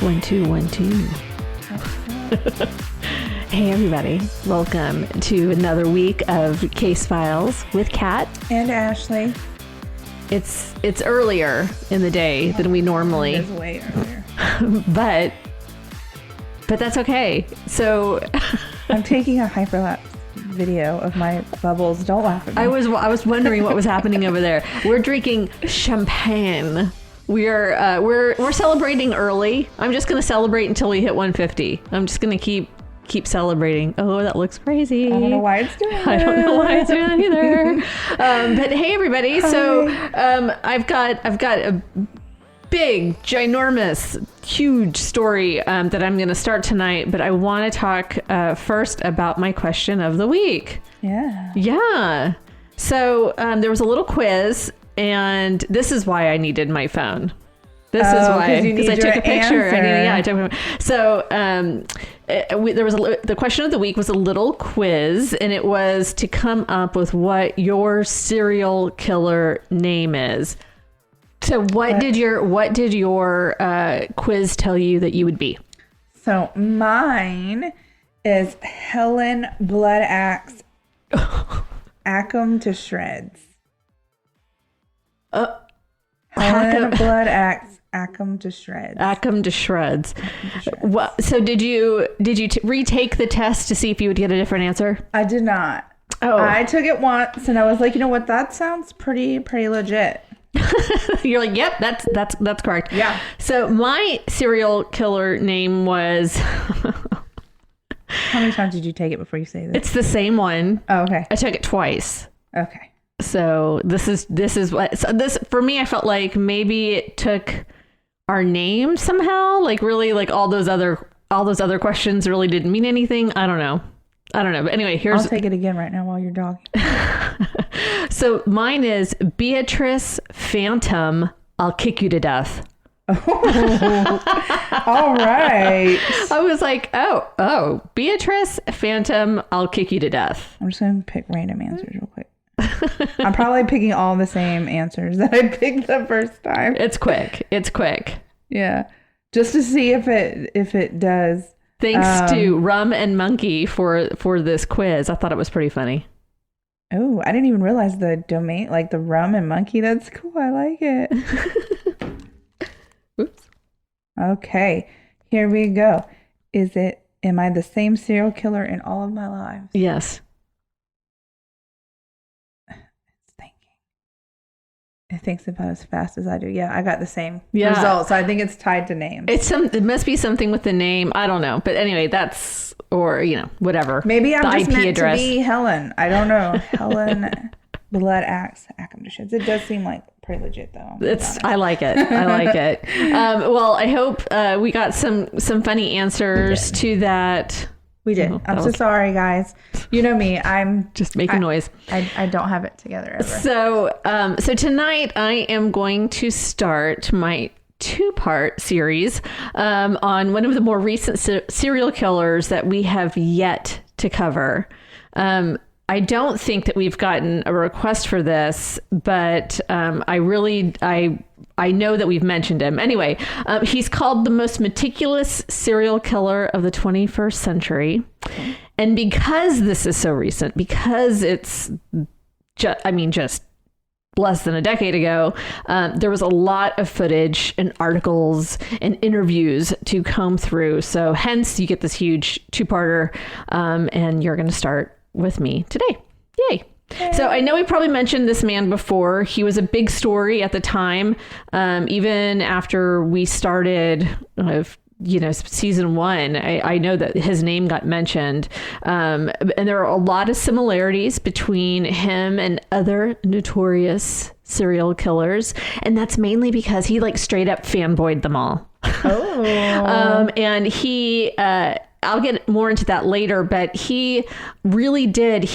1, 2, 1, 2. Hey everybody, welcome to another week of Case Files with Kat and Ashley. It's earlier in the day than we normally. It is way earlier. but that's okay. So I'm taking a hyperlapse video of my bubbles. Don't laugh at me. I was wondering what was happening over there. We're drinking champagne. We're celebrating early. I'm just going to celebrate until we hit 150. I'm just going to keep celebrating. Oh, that looks crazy. I don't know why it's doing that. I don't know why it's doing that either. But hey, everybody. Hi. So I've got a big, ginormous, huge story that I'm going to start tonight. But I want to talk first about my question of the week. Yeah. So there was a little quiz. And this is why I needed my phone. This is why, because I took a picture. I took. So the question of the week was a little quiz, and it was to come up with what your serial killer name is. So what did your quiz tell you that you would be? So mine is Helen Blood Axe Ackham to Shreds. Helen Blood Axe Ackham to Shreds. Ackham to Shreds. Well, so did you retake the test to see if you would get a different answer? I did not. Oh, I took it once and I was like, you know what? That sounds pretty legit. You're like, yep, that's correct. Yeah. So my serial killer name was. How many times did you take it before you say this? It's the same one. Oh, okay. I took it twice. Okay. So this is what. So this for me, I felt like maybe it took our name somehow. Like really, like all those other questions really didn't mean anything. I don't know. But anyway, I'll take it again right now while you're dogging. So mine is Beatrice Phantom. I'll kick you to death. Oh, all right. I was like, oh, Beatrice Phantom. I'll kick you to death. I'm just gonna pick random answers real quick. I'm probably picking all the same answers that I picked the first time. It's quick. Yeah. Just to see if it does. Thanks to Rum and Monkey for this quiz. I thought it was pretty funny. Oh, I didn't even realize the domain, like the Rum and Monkey. That's cool. I like it. Oops. Okay. Here we go. Am I the same serial killer in all of my lives? Yes. It thinks about as fast as I do. Yeah, I got the same results. I think it's tied to names. It must be something with the name. I don't know. But anyway, that's, or, whatever. Maybe I'm just IP meant address. to be Helen. I don't know. Helen Blood Axe Ackham to Shreds. It does seem like pretty legit though. I like it. Well, I hope we got some funny answers to that. We did. I'm so sorry, guys. You know me. I'm just making noise. I don't have it together ever. So tonight I am going to start my 2-part series on one of the more recent serial killers that we have yet to cover. I don't think that we've gotten a request for this, but I know that we've mentioned him. Anyway, he's called the most meticulous serial killer of the 21st century. And because this is so recent, because it's just less than a decade ago, there was a lot of footage and articles and interviews to comb through. So hence you get this huge 2-parter, and you're going to start with me today. Yay. So I know we probably mentioned this man before. He was a big story at the time. Even after we started, season 1, I know that his name got mentioned. And there are a lot of similarities between him and other notorious serial killers. And that's mainly because he straight up fanboyed them all. Oh. And he, I'll get more into that later, but he really did.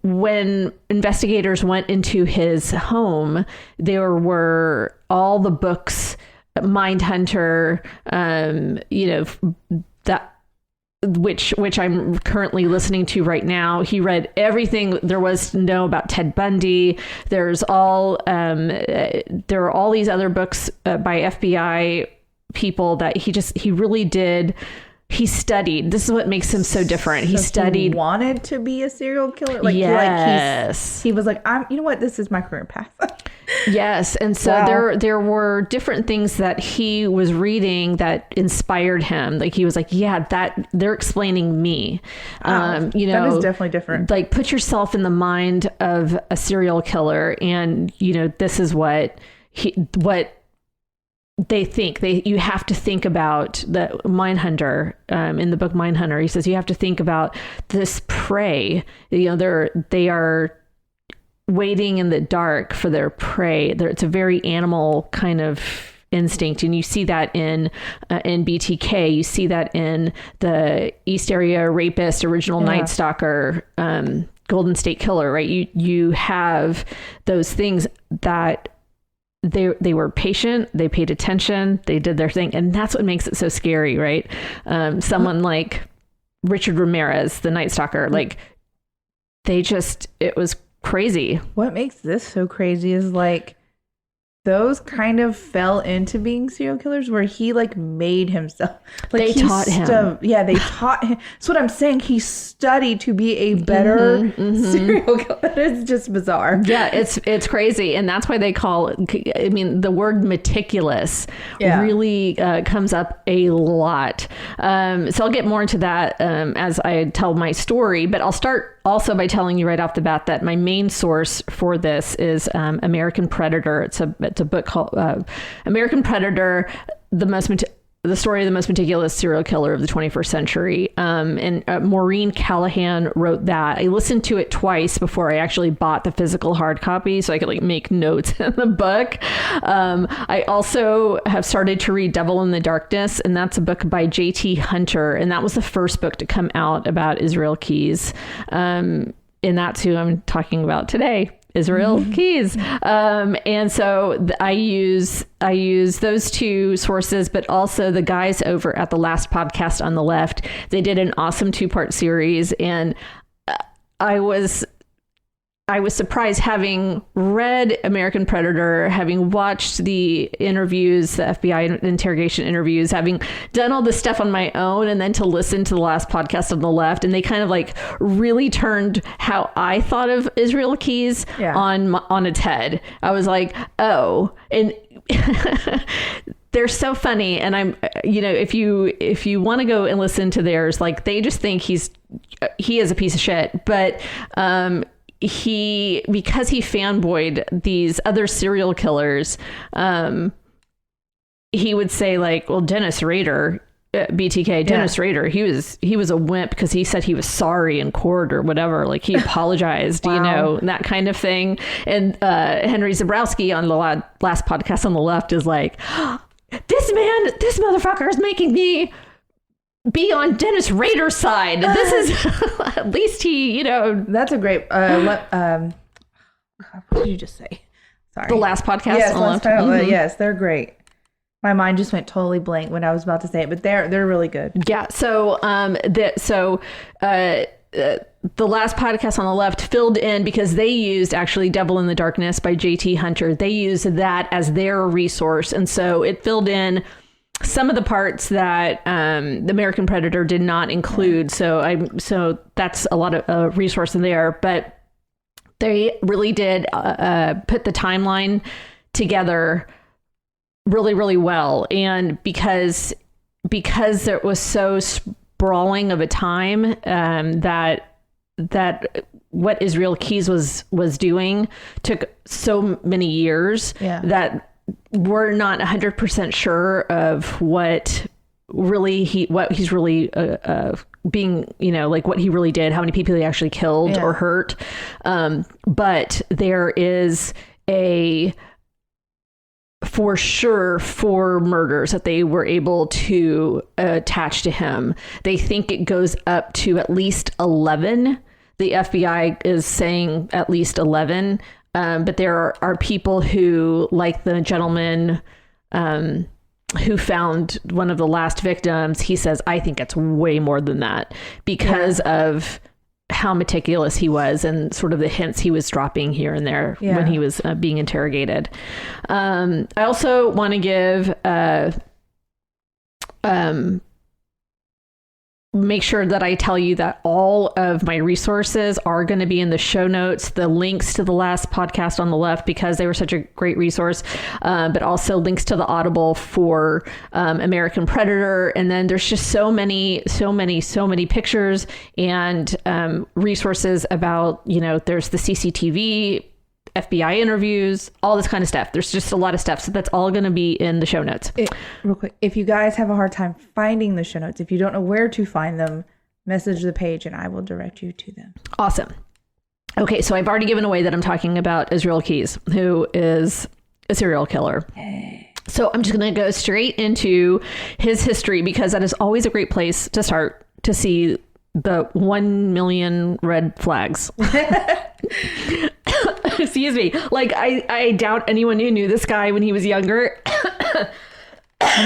When investigators went into his home, there were all the books, Mindhunter, that which I'm currently listening to right now. He read everything there was to know about Ted Bundy. There are all these other books by FBI people that he really did. He studied. This is what makes him so different. He studied. He wanted to be a serial killer. Yes. He was like, you know what? This is my career path. Yes. And so there were different things that he was reading that inspired him. Like he was like, yeah, that they're explaining me. That is definitely different. Like put yourself in the mind of a serial killer, and this is what they think. You have to think about the Mindhunter, in the book Mindhunter. He says you have to think about this prey. They are waiting in the dark for their prey. It's a very animal kind of instinct, and you see that in BTK. You see that in the East Area Rapist, original Night Stalker, Golden State Killer. Right? You have those things that. They were patient, they paid attention, they did their thing. And that's what makes it so scary, right? Someone like Richard Ramirez, the Night Stalker, like it was crazy. What makes this so crazy is like those kind of fell into being serial killers where he like made himself. Like they taught him. Yeah, they taught him. That's what I'm saying. He studied to be a better serial killer. It's just bizarre. Yeah, it's crazy. And that's why they call it, I mean, the word meticulous really comes up a lot. So I'll get more into that as I tell my story, but I'll start also by telling you right off the bat that my main source for this is American Predator. It's a book called American Predator, the story of the most meticulous serial killer of the 21st century. And Maureen Callahan wrote that. I listened to it twice before I actually bought the physical hard copy so I could like make notes in the book. I also have started to read Devil in the Darkness, and that's a book by J.T. Hunter. And that was the first book to come out about Israel Keyes. And that's who I'm talking about today. Israel Keyes. And so I use those two sources, but also the guys over at the Last Podcast on the Left. They did an awesome 2-part series, and I was surprised, having read American Predator, having watched the interviews, the FBI interrogation interviews, having done all this stuff on my own, and then to listen to the Last Podcast on the Left. And they kind of like really turned how I thought of Israel Keyes on its head. I was like, oh, and they're so funny. And I'm, if you want to go and listen to theirs, like they just think he is a piece of shit. But, because he fanboyed these other serial killers, he would say like, well, Dennis Rader, Dennis Rader, he was a wimp because he said he was sorry in court or whatever. Like he apologized, that kind of thing. And Henry Zabrowski on the Last Podcast on the Left is like, this motherfucker is making me be on Dennis Rader's side. This is at least he, That's a great. What did you just say? Sorry. The Last Podcast. Yes, on the Left. Yes, they're great. My mind just went totally blank when I was about to say it, but they're really good. Yeah. So the Last Podcast on the Left filled in because they used actually Devil in the Darkness by J.T. Hunter. They used that as their resource, and so it filled in some of the parts that the American Predator did not include. So that's a lot of resource in there, but they really did put the timeline together really, really well. And because it was so sprawling of a time, that what Israel Keyes was doing took so many years that we're not 100% sure of what he's really being, like what he really did, how many people he actually killed or hurt. But there is for sure 4 murders that they were able to attach to him. They think it goes up to at least 11. The FBI is saying at least 11. But there are people who, like the gentleman who found one of the last victims, he says, I think it's way more than that because of how meticulous he was and sort of the hints he was dropping here and there when he was being interrogated. I also want to give make sure that I tell you that all of my resources are going to be in the show notes, the links to the last podcast on the left, because they were such a great resource, but also links to the Audible for American Predator. And then there's just so many pictures and resources about, there's the CCTV, FBI interviews, all this kind of stuff. There's just a lot of stuff. So that's all going to be in the show notes. Real quick, if you guys have a hard time finding the show notes, if you don't know where to find them, message the page and I will direct you to them. Awesome. Okay, so I've already given away that I'm talking about Israel Keys, who is a serial killer. Hey. So I'm just going to go straight into his history, because that is always a great place to start to see the 1 million red flags. Excuse me. Like, I doubt anyone who knew this guy when he was younger. Oh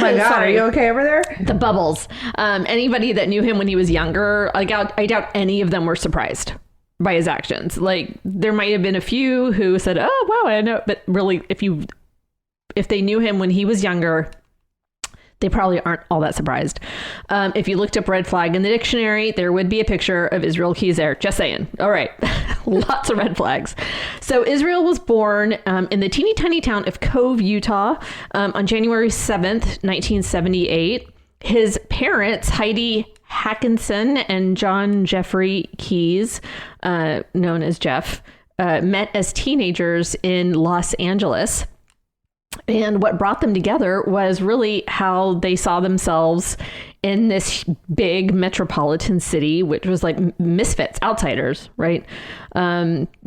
my God. Sorry. Are you okay over there? The bubbles. Anybody that knew him when he was younger, I doubt any of them were surprised by his actions. Like, there might have been a few who said, oh, wow, I know. But really, if they knew him when he was younger, they probably aren't all that surprised. If you looked up red flag in the dictionary, there would be a picture of Israel Keys there. Just saying. All right. Lots of red flags. So Israel was born in the teeny tiny town of Cove, Utah, on January 7th, 1978. His parents, Heidi Hackinson and John Jeffrey Keys, known as Jeff, met as teenagers in Los Angeles. And what brought them together was really how they saw themselves in this big metropolitan city, which was like misfits, outsiders, right?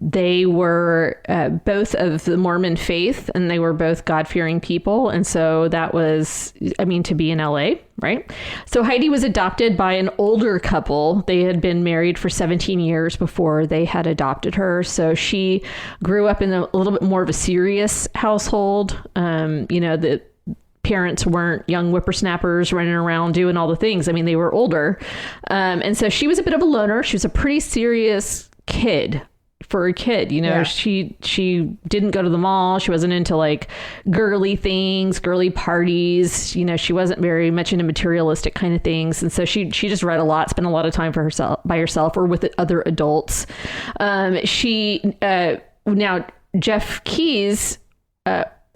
They were both of the Mormon faith, and they were both God-fearing people. And so that was, to be in LA, right? So Heidi was adopted by an older couple. They had been married for 17 years before they had adopted her. So she grew up in a little bit more of a serious household. The parents weren't young whippersnappers running around doing all the things. They were older. And so she was a bit of a loner. She was a pretty serious kid for a kid. Yeah. She didn't go to the mall. She wasn't into like girly things, girly parties. She wasn't very much into materialistic kind of things. And so she just read a lot, spent a lot of time by herself or with other adults. Now Jeff Keys,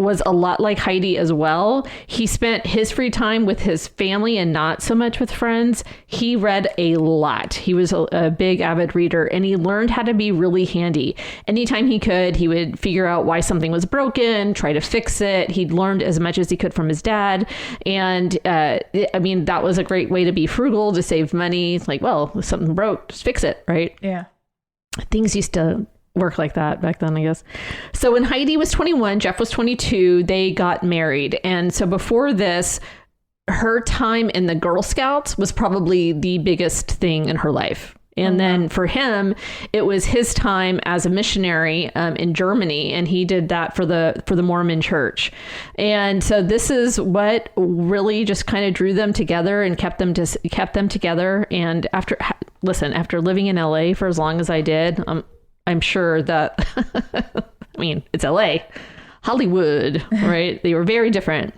was a lot like Heidi as well. He spent his free time with his family and not so much with friends. He read a lot. He was a big avid reader, and he learned how to be really handy. Anytime he could, he would figure out why something was broken, try to fix it. He'd learned as much as he could from his dad. And that was a great way to be frugal, to save money. It's like, well, if something broke, just fix it, right? Yeah. Things used to work like that back then, I guess. So when Heidi was 21, Jeff was 22, they got married. And so before this, her time in the Girl Scouts was probably the biggest thing in her life. And then for him, it was his time as a missionary in Germany, and he did that for the Mormon Church. And so this is what really just kind of drew them together and kept them together. And after living in LA for as long as I did, I'm sure that, it's LA, Hollywood, right? They were very different.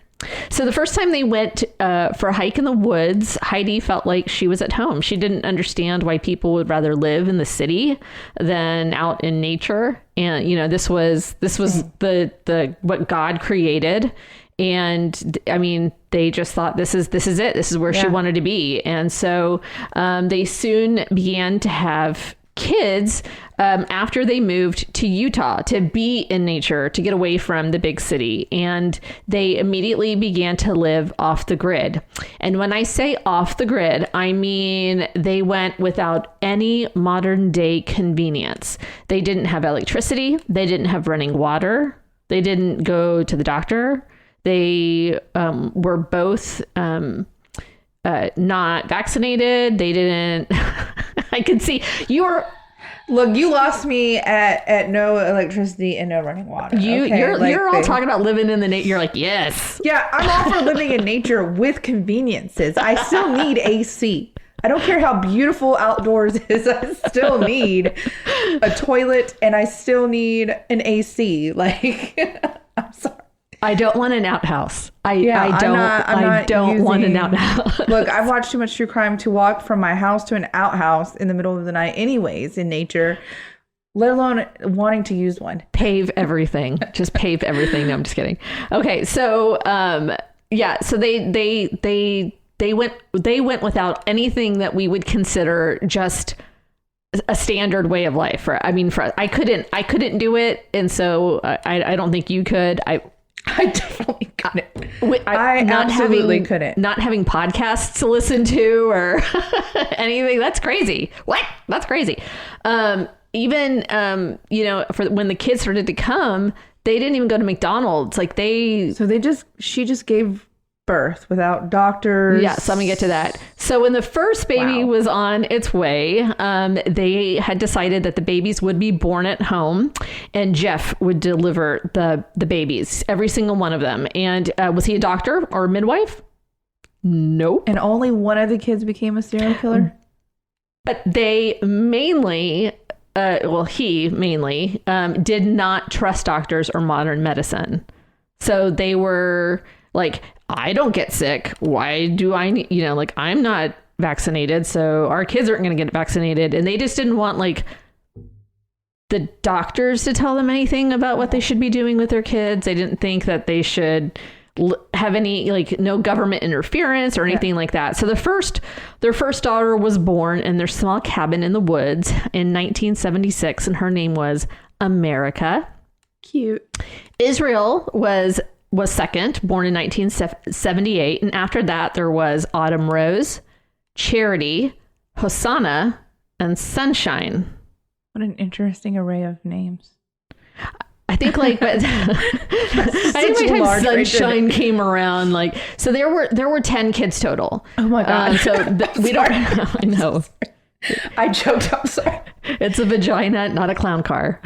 So the first time they went for a hike in the woods, Heidi felt like she was at home. She didn't understand why people would rather live in the city than out in nature. And, this was the what God created. And they just thought this is it. This is where she wanted to be. And so they soon began to have kids after they moved to Utah to be in nature, to get away from the big city. And they immediately began to live off the grid. And when I say off the grid, I mean they went without any modern day convenience. They didn't have electricity. They didn't have running water. They didn't go to the doctor. They were both not vaccinated. They didn't. I can see you were. Look, you lost me at no electricity and no running water. You're all talking about living in the nature. You're like, yes. Yeah, I'm all for living in nature with conveniences. I still need AC. I don't care how beautiful outdoors is. I still need a toilet and I still need an AC. Like, I'm sorry. I don't want an outhouse. I don't want an outhouse. Look, I've watched too much true crime to walk from my house to an outhouse in the middle of the night anyways in nature, let alone wanting to use one. Pave everything. Just pave everything. No, I'm just kidding. Okay. So, so they went without anything that we would consider just a standard way of life. I couldn't do it. And so I don't think you could. I definitely couldn't. I absolutely couldn't. Not having podcasts to listen to or anything. That's crazy. What? That's crazy. Even, for when the kids started to come, they didn't even go to McDonald's. She just gave birth without doctors. Yes, let me get to that. So when the first baby was on its way, they had decided that the babies would be born at home and Jeff would deliver the babies, every single one of them. And was he a doctor or a midwife? Nope. And only one of the kids became a serial killer? But they mainly, he mainly did not trust doctors or modern medicine. So they were like, I don't get sick. Why do I need, I'm not vaccinated. So our kids aren't going to get vaccinated. And they just didn't want the doctors to tell them anything about what they should be doing with their kids. They didn't think that they should have any, no government interference or anything like that. So their first daughter was born in their small cabin in the woods in 1976. And her name was America. Cute. Israel was second, born in 1978. And after that, there was Autumn Rose, Charity, Hosanna, and Sunshine. What an interesting array of names. I think by the time Sunshine came around, so there were 10 kids total. Oh my God. We don't, I know. I joked. I'm sorry. It's a vagina, not a clown car.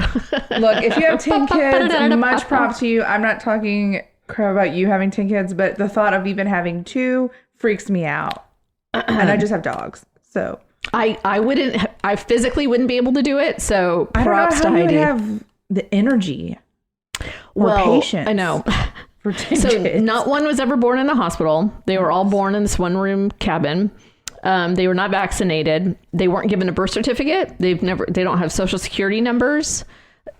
Look, if you have 10 kids, much props to you. I'm not talking crap about you having 10 kids, but the thought of even having 2 freaks me out. And I just have dogs. So I physically wouldn't be able to do it. So props to Heidi. I don't know how you would have the energy or patience. I know. For 10 kids. Not one was ever born in a hospital. They were all born in this one room cabin. They were not vaccinated. They weren't given a birth certificate. They don't have social security numbers.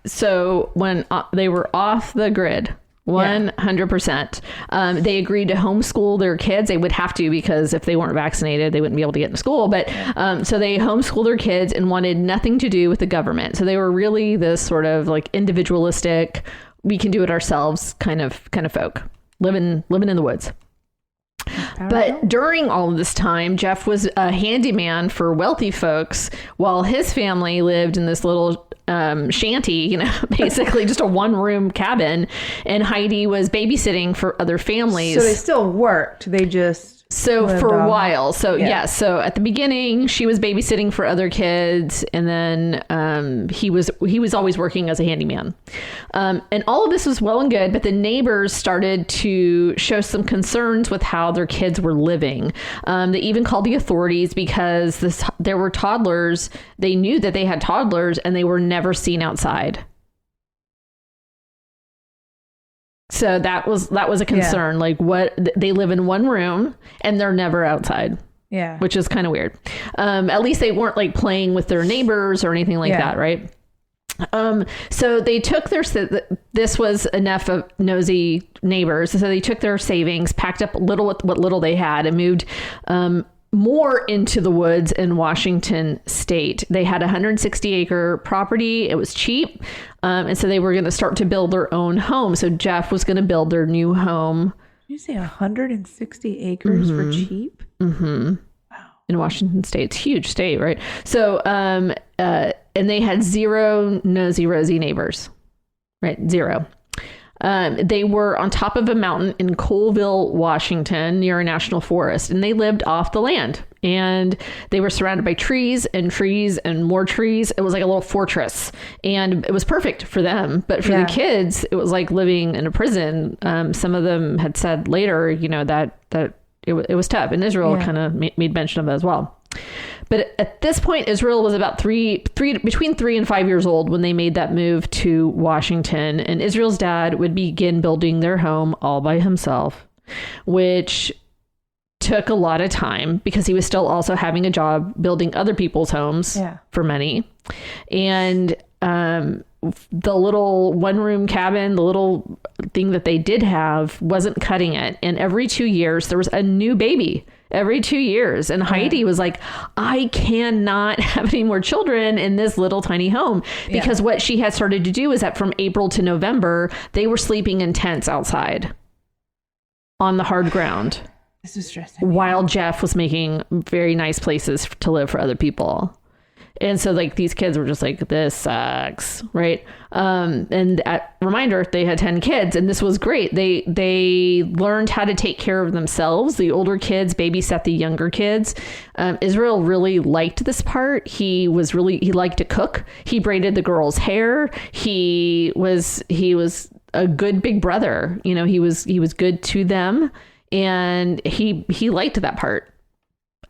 So when they were off the grid, 100%. They agreed to homeschool their kids. They would have to, because if they weren't vaccinated, they wouldn't be able to get into school. But so they homeschooled their kids and wanted nothing to do with the government. So they were really this sort of individualistic, we can do it ourselves kind of folk, living in the woods. But during all of this time, Jeff was a handyman for wealthy folks while his family lived in this little shanty, basically just a one-room cabin, and Heidi was babysitting for other families. So they still worked. They just for a while. So so at the beginning she was babysitting for other kids, and then he was always working as a handyman. And all of this was well and good, but the neighbors started to show some concerns with how their kids were living. They even called the authorities because there were toddlers. They knew that they had toddlers and they were never seen outside. So that was a concern. They live in one room and they're never outside. Yeah. Which is kind of weird. At least they weren't playing with their neighbors or anything like that. Right. So they took this was enough of nosy neighbors. So they took their savings, packed up what little they had, and moved, more into the woods in Washington state. They had a 160-acre property. It was cheap. And so they were going to start to build their own home. So Jeff was going to build their new home. Did you say 160 acres for cheap? Mm-hmm. Wow. In Washington state. It's a huge state, right? So, and they had 0 nosy rosy neighbors, right? 0. They were on top of a mountain in Colville, Washington, near a national forest, and they lived off the land. And they were surrounded by trees and more trees. It was like a little fortress, and it was perfect for them. But for the kids, it was like living in a prison. Some of them had said later, that it was tough. And Israel kind of made mention of that as well. But at this point, Israel was about between 3 and 5 years old when they made that move to Washington. And Israel's dad would begin building their home all by himself, which took a lot of time because he was still also having a job building other people's homes for money. And the little one-room cabin, the little thing that they did have wasn't cutting it. And every 2 years, there was a new baby. Every 2 years. And Heidi was like, I cannot have any more children in this little tiny home. Because what she had started to do is that from April to November, they were sleeping in tents outside on the hard ground. This is stressing. While Jeff was making very nice places to live for other people. And so like these kids were just like, this sucks, right? And reminder, they had 10 kids and this was great. They learned how to take care of themselves. The older kids babysat the younger kids. Israel really liked this part. He liked to cook. He braided the girls' hair. He was a good big brother. You know, he was good to them, and he liked that part.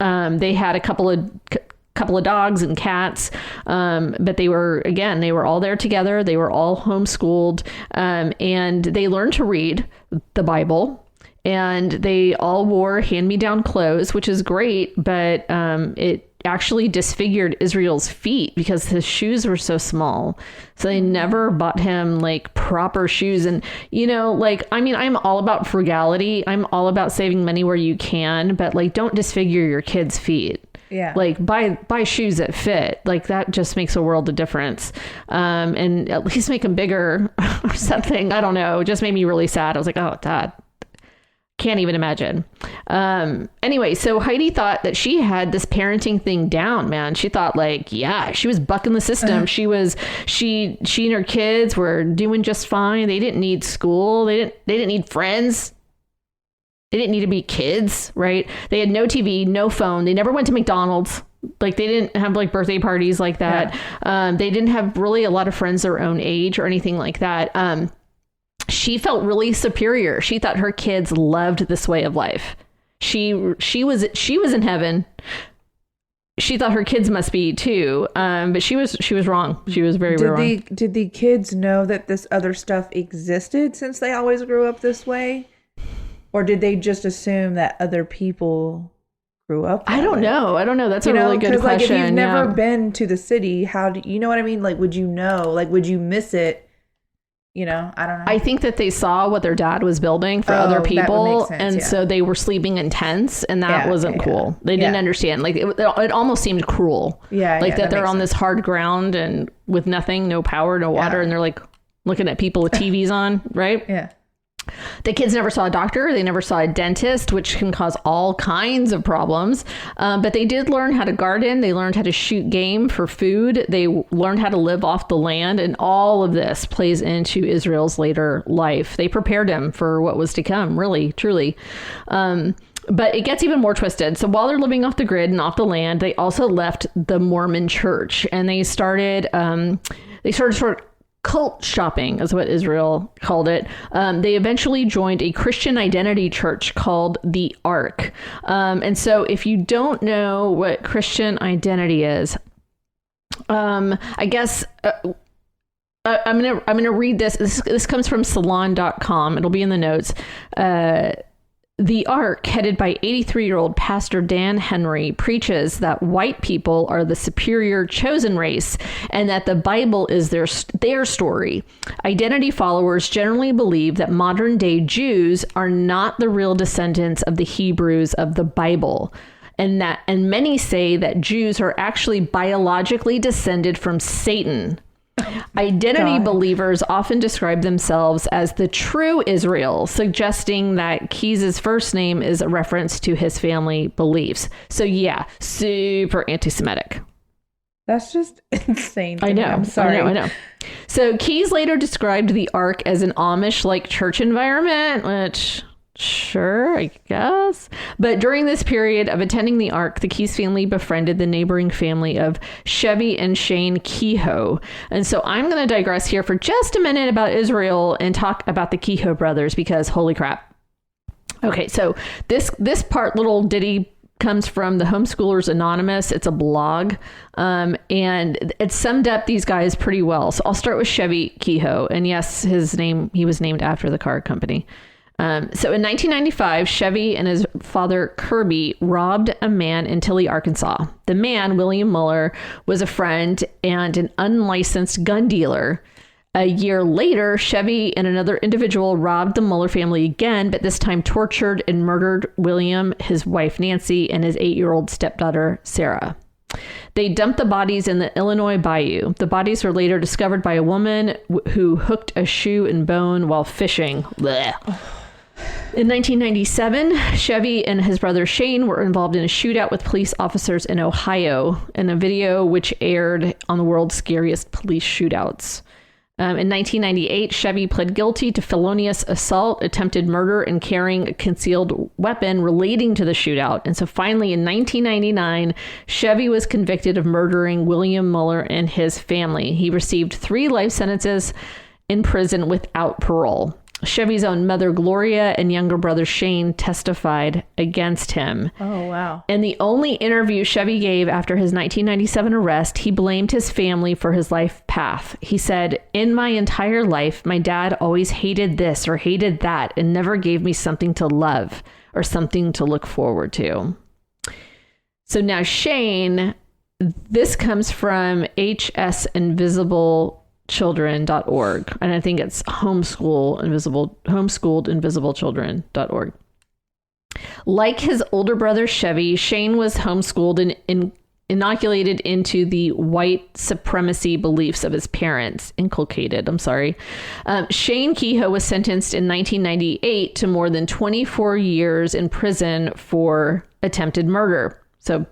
They had a couple of dogs and cats, but they were all there together. They were all homeschooled, and they learned to read the Bible, and they all wore hand-me-down clothes, which is great, but it actually disfigured Israel's feet because his shoes were so small. So they never bought him like proper shoes. And, you know, like, I mean, I'm all about frugality. I'm all about saving money where you can, but like, don't disfigure your kids' feet. Yeah. Like buy shoes that fit. Like that just makes a world of difference. And at least make them bigger or something. I don't know. It just made me really sad. I was like, oh, Dad, can't even imagine. Anyway, so Heidi thought that she had this parenting thing down, man. She thought like, yeah, she was bucking the system. She and her kids were doing just fine. They didn't need school. They didn't need friends. They didn't need to be kids, right? They had no TV, no phone. They never went to McDonald's. Like they didn't have like birthday parties like that. Yeah. They didn't have really a lot of friends their own age or anything like that. She felt really superior. She thought her kids loved this way of life. She was in heaven. She thought her kids must be too. But she was wrong. She was very wrong. Did the kids know that this other stuff existed since they always grew up this way? Or did they just assume that other people grew up that I don't way? know. That's a really good question. Like if you've never been to the city, how do you know what I mean? Like, would you know? Like, would you miss it? You know, I don't know. I think that they saw what their dad was building for other people. That would make sense, and so they were sleeping in tents, and that wasn't cool. They didn't understand. Like it almost seemed cruel. Yeah. Like that they're on this hard ground and with nothing, no power, no water. And they're like looking at people with TVs on. Right. Yeah. The kids never saw a doctor. They never saw a dentist, which can cause all kinds of problems. But they did learn how to garden. They learned how to shoot game for food. They learned how to live off the land. And all of this plays into Israel's later life. They prepared him for what was to come, really, truly. But it gets even more twisted. So while they're living off the grid and off the land, they also left the Mormon church, and they started sort of cult shopping is what Israel called it. They eventually joined a Christian identity church called the Ark. And so if you don't know what Christian identity is, I guess I'm gonna read this. This comes from salon.com. It'll be in the notes. The Ark, headed by 83-year-old Pastor Dan Henry, preaches that white people are the superior chosen race and that the Bible is their story. Identity followers generally believe that modern-day Jews are not the real descendants of the Hebrews of the Bible, and many say that Jews are actually biologically descended from Satan. Identity believers often describe themselves as the true Israel, suggesting that Keyes' first name is a reference to his family beliefs. So yeah, super anti-Semitic. That's just insane. I know. I'm sorry. I know. So Keyes later described the Ark as an Amish-like church environment, which... sure, I guess. But during this period of attending the Ark, the Keyes family befriended the neighboring family of Chevy and Shane Kehoe. And so I'm going to digress here for just a minute about Israel and talk about the Kehoe brothers, because holy crap. Okay, so this part, little ditty comes from the Homeschoolers Anonymous. It's a blog, and it summed up these guys pretty well. So I'll start with Chevy Kehoe, and yes, he was named after the car company. So in 1995, Chevy and his father Kirby robbed a man in Tilley, Arkansas. The man, William Muller, was a friend and an unlicensed gun dealer. A year later, Chevy and another individual robbed the Muller family again, but this time tortured and murdered William, his wife Nancy, and his 8-year-old stepdaughter Sarah. They dumped the bodies in the Illinois Bayou. The bodies were later discovered by a woman who hooked a shoe and bone while fishing. Blech. In 1997, Chevy and his brother Shane were involved in a shootout with police officers in Ohio, in a video which aired on the world's scariest police shootouts. In 1998, Chevy pled guilty to felonious assault, attempted murder, and carrying a concealed weapon relating to the shootout. And so finally, in 1999, Chevy was convicted of murdering William Muller and his family. He received 3 life sentences in prison without parole. Chevy's own mother, Gloria, and younger brother Shane testified against him. Oh, wow. In the only interview Chevy gave after his 1997 arrest, he blamed his family for his life path. He said, "In my entire life, my dad always hated this or hated that and never gave me something to love or something to look forward to." So now Shane, this comes from hsinvisiblecchildren.org, and I think it's homeschooledinvisibleChildren.org. Like his older brother Chevy, Shane was homeschooled and inoculated into the white supremacy beliefs of his parents. Shane Kehoe was sentenced in 1998 to more than 24 years in prison for attempted murder. So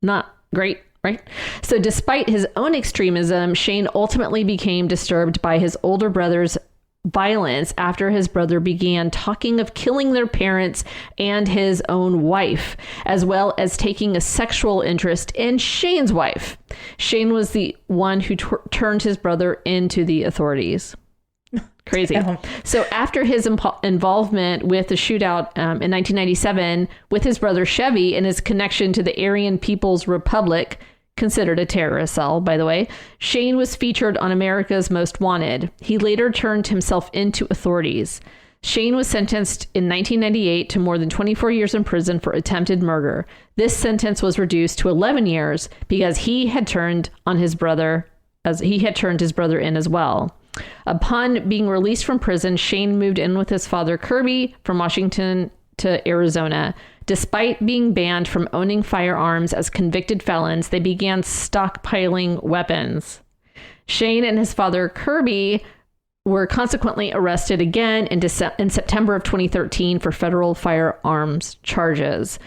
not great. Right. So despite his own extremism, Shane ultimately became disturbed by his older brother's violence after his brother began talking of killing their parents and his own wife, as well as taking a sexual interest in Shane's wife. Shane was the one who turned his brother into the authorities. Crazy. So after his involvement with the shootout in 1997 with his brother Chevy and his connection to the Aryan People's Republic, considered a terrorist cell, by the way, Shane was featured on America's Most Wanted. He later turned himself into authorities. Shane was sentenced in 1998 to more than 24 years in prison for attempted murder. This sentence was reduced to 11 years because he had turned his brother in as well. Upon being released from prison, Shane moved in with his father Kirby from Washington to Arizona. Despite being banned from owning firearms as convicted felons, they began stockpiling weapons. Shane and his father Kirby were consequently arrested again in September of 2013 for federal firearms charges.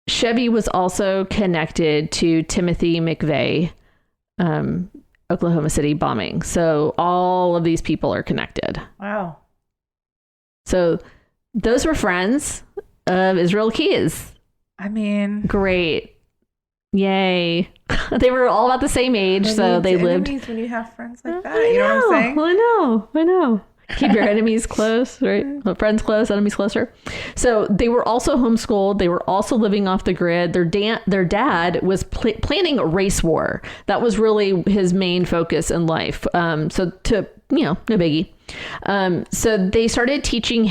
Chevy was also connected to Timothy McVeigh, Oklahoma City bombing. So all of these people are connected. Wow. So those were friends of Israel Keyes. I mean, great. Yay. They were all about the same age, so they lived. When you have friends like that, you know what I'm saying? I know. Keep your enemies close, right? Friends close, enemies closer. So they were also homeschooled. They were also living off the grid. Their dad was planning a race war. That was really his main focus in life. No biggie. So they started teaching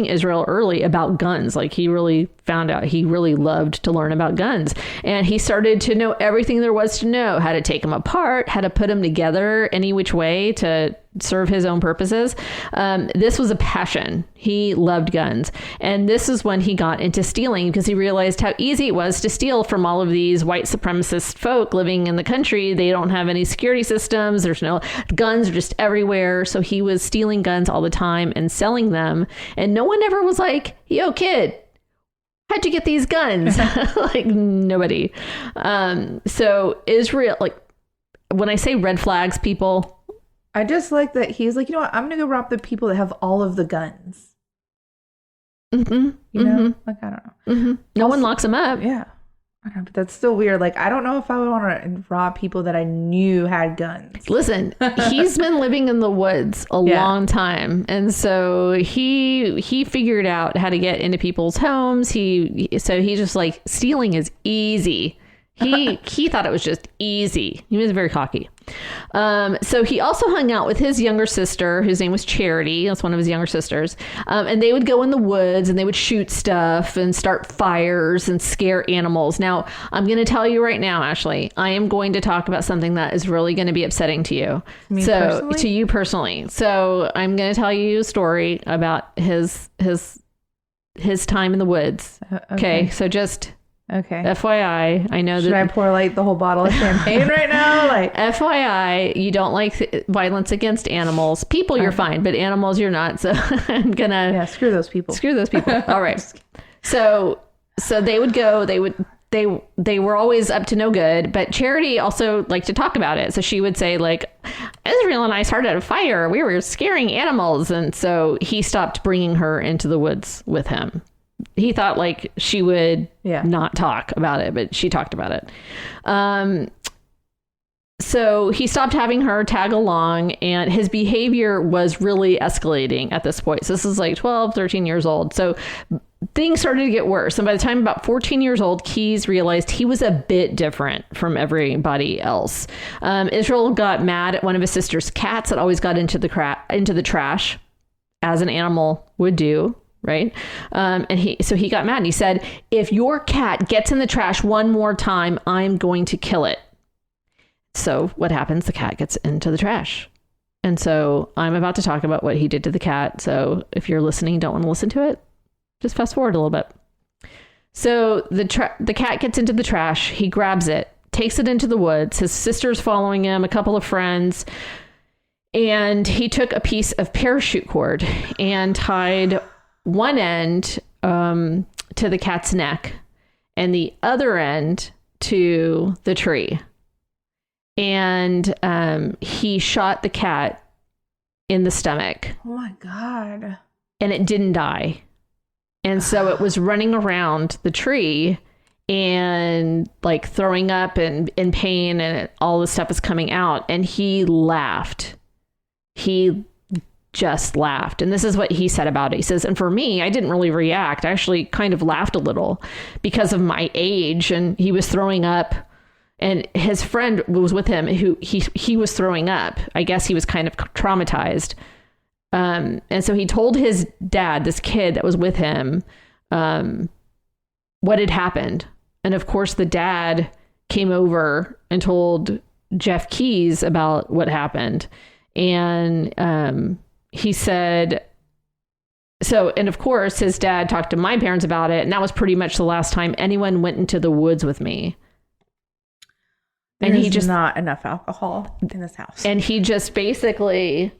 Israel early about guns. Like he really found out he really loved to learn about guns. And he started to know everything there was to know, how to take them apart, how to put them together any which way to serve his own purposes. This was a passion. He loved guns. And this is when he got into stealing because he realized how easy it was to steal from all of these white supremacist folk living in the country. They don't have any security systems. There's no guns are just everywhere. So he was stealing guns all the time and selling them. And no one ever was like, yo, kid, how'd you get these guns? Like nobody. So Israel, like when I say red flags, people, I just like that he's like, you know what? I'm going to go rob the people that have all of the guns. Mm-hmm. You know? Like, I don't know. Mm-hmm. No one locks them up. Yeah. But that's still weird. Like, I don't know if I would want to rob people that I knew had guns. Listen, he's been living in the woods a long time. And so he figured out how to get into people's homes. He's just like, stealing is easy. He thought it was just easy. He was very cocky. So he also hung out with his younger sister, whose name was Charity. That's one of his younger sisters. And they would go in the woods and they would shoot stuff and start fires and scare animals. Now, I'm going to tell you right now, Ashley, I am going to talk about something that is really going to be upsetting to you. Personally? To you personally. So I'm going to tell you a story about his time in the woods. Okay. So just... Okay. FYI, I know Should I pour like the whole bottle of champagne right now? Like, FYI, you don't like violence against animals. People, you're fine, but animals, you're not. So I'm gonna screw those people. Screw those people. All right. So they would go. They were always up to no good. But Charity also liked to talk about it. So she would say like, Israel and I started a fire. We were scaring animals, and so he stopped bringing her into the woods with him. He thought like she would not talk about it, but she talked about it. So he stopped having her tag along, and his behavior was really escalating at this point. So this is like 12, 13 years old. So things started to get worse. And by the time about 14 years old, Keyes realized he was a bit different from everybody else. Israel got mad at one of his sister's cats that always got into the trash, as an animal would do. Right. And he got mad and he said, if your cat gets in the trash one more time, I'm going to kill it. So what happens? The cat gets into the trash. And so I'm about to talk about what he did to the cat. So if you're listening, don't want to listen to it, just fast forward a little bit. So the cat gets into the trash. He grabs it, takes it into the woods. His sister's following him, a couple of friends. And he took a piece of parachute cord and tied one end to the cat's neck and the other end to the tree. And he shot the cat in the stomach. Oh my God. And it didn't die. And so it was running around the tree and like throwing up and in pain, and all this stuff was coming out. And he laughed. He just laughed. And this is what he said about it. He says, and for me, I didn't really react. I actually kind of laughed a little because of my age, and he was throwing up, and his friend was with him who he was throwing up. I guess he was kind of traumatized. And so he told his dad, this kid that was with him, what had happened. And of course the dad came over and told Jeff Keyes about what happened. And, he said, and of course his dad talked to my parents about it. And that was pretty much the last time anyone went into the woods with me. And he just not enough alcohol in this house. And he just basically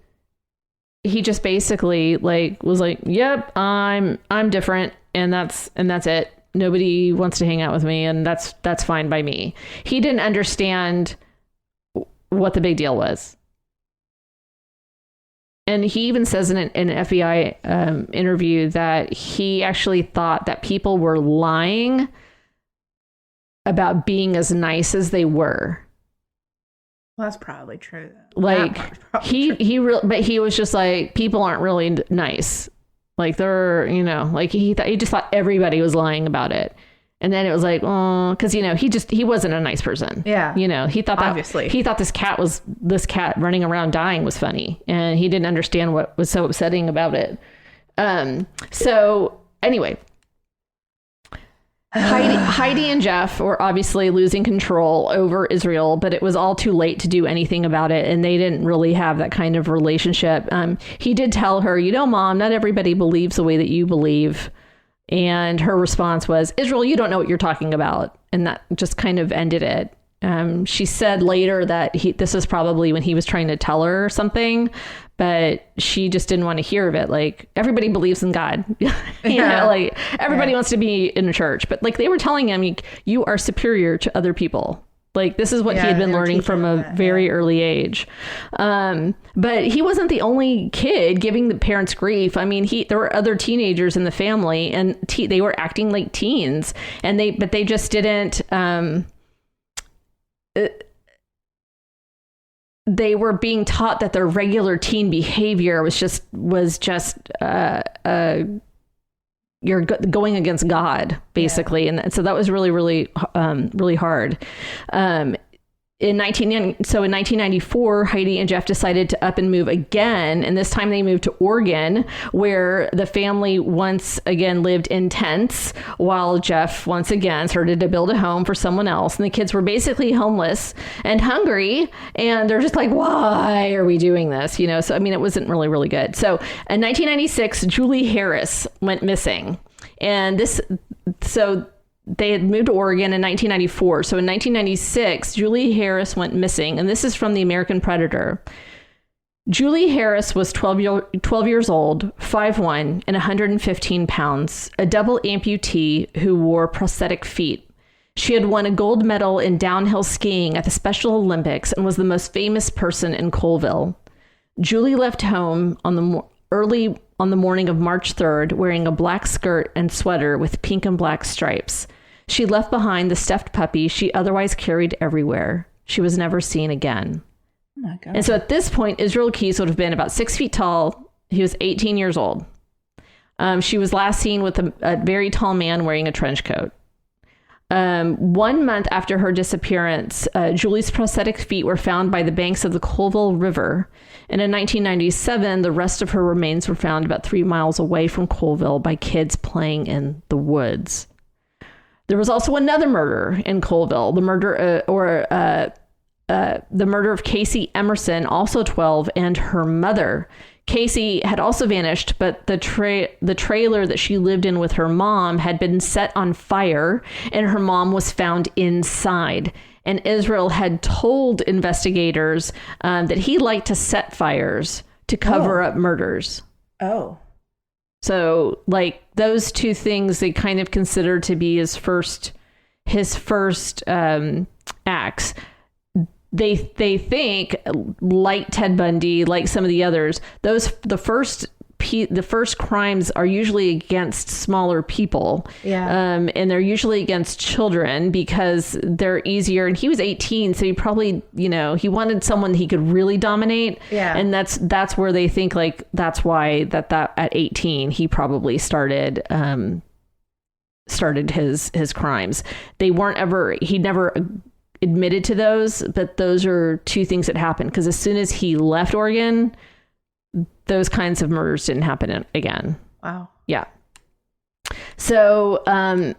like was like, yep, I'm different. And that's it. Nobody wants to hang out with me. And that's fine by me. He didn't understand what the big deal was. And he even says in an FBI interview that he actually thought that people were lying about being as nice as they were. Well, that's probably true. Like but he was just like, people aren't really nice. Like they're, like he just thought everybody was lying about it. And then it was like, oh, because, he wasn't a nice person. Yeah. He thought obviously he thought this cat running around dying was funny. And he didn't understand what was so upsetting about it. So anyway, Heidi and Jeff were obviously losing control over Israel, but it was all too late to do anything about it. And they didn't really have that kind of relationship. He did tell her, Mom, not everybody believes the way that you believe. And her response was, Israel, you don't know what you're talking about. And that just kind of ended it. She said later that this is probably when he was trying to tell her something, but she just didn't want to hear of it. Like, everybody believes in God. Everybody wants to be in a church. But like they were telling him, you are superior to other people. Like, this is what he had been learning from a very early age. But he wasn't the only kid giving the parents grief. I mean, there were other teenagers in the family, and they were acting like teens, but they just didn't. They were being taught that their regular teen behavior was just you're going against God, basically. Yeah. And so that was really, really, really hard. In 1994, Heidi and Jeff decided to up and move again. And this time they moved to Oregon, where the family once again lived in tents, while Jeff once again started to build a home for someone else. And the kids were basically homeless and hungry. And they're just like, why are we doing this? You know, so, I mean, it wasn't really, really good. So in 1996, Julie Harris went missing. And they had moved to Oregon in 1994. So in 1996, Julie Harris went missing. And this is from the American Predator. Julie Harris was 12 years old, 5'1", and 115 pounds, a double amputee who wore prosthetic feet. She had won a gold medal in downhill skiing at the Special Olympics and was the most famous person in Colville. Julie left home early on the morning of March 3rd, wearing a black skirt and sweater with pink and black stripes. She left behind the stuffed puppy she otherwise carried everywhere. She was never seen again. Oh my God. And so at this point, Israel Keys would have been about 6 feet tall. He was 18 years old. She was last seen with a very tall man wearing a trench coat. 1 month after her disappearance, Julie's prosthetic feet were found by the banks of the Colville River. And in 1997, the rest of her remains were found about 3 miles away from Colville by kids playing in the woods. There was also another murder in Colville, the murder of Casey Emerson, also 12, and her mother. Casey had also vanished, but the trailer that she lived in with her mom had been set on fire, and her mom was found inside. And Israel had told investigators that he liked to set fires to cover up murders. Oh. So, like, those two things they kind of consider to be his first acts. They think, like Ted Bundy, like some of the others, the first crimes are usually against smaller people. Yeah. And they're usually against children because they're easier. And he was 18, so he probably, he wanted someone he could really dominate. Yeah. And that's where they think, like, that's why that at 18 he probably started his crimes. He never admitted to those, but those are two things that happened, because as soon as he left Oregon, those kinds of murders didn't happen again. Wow. Yeah. So in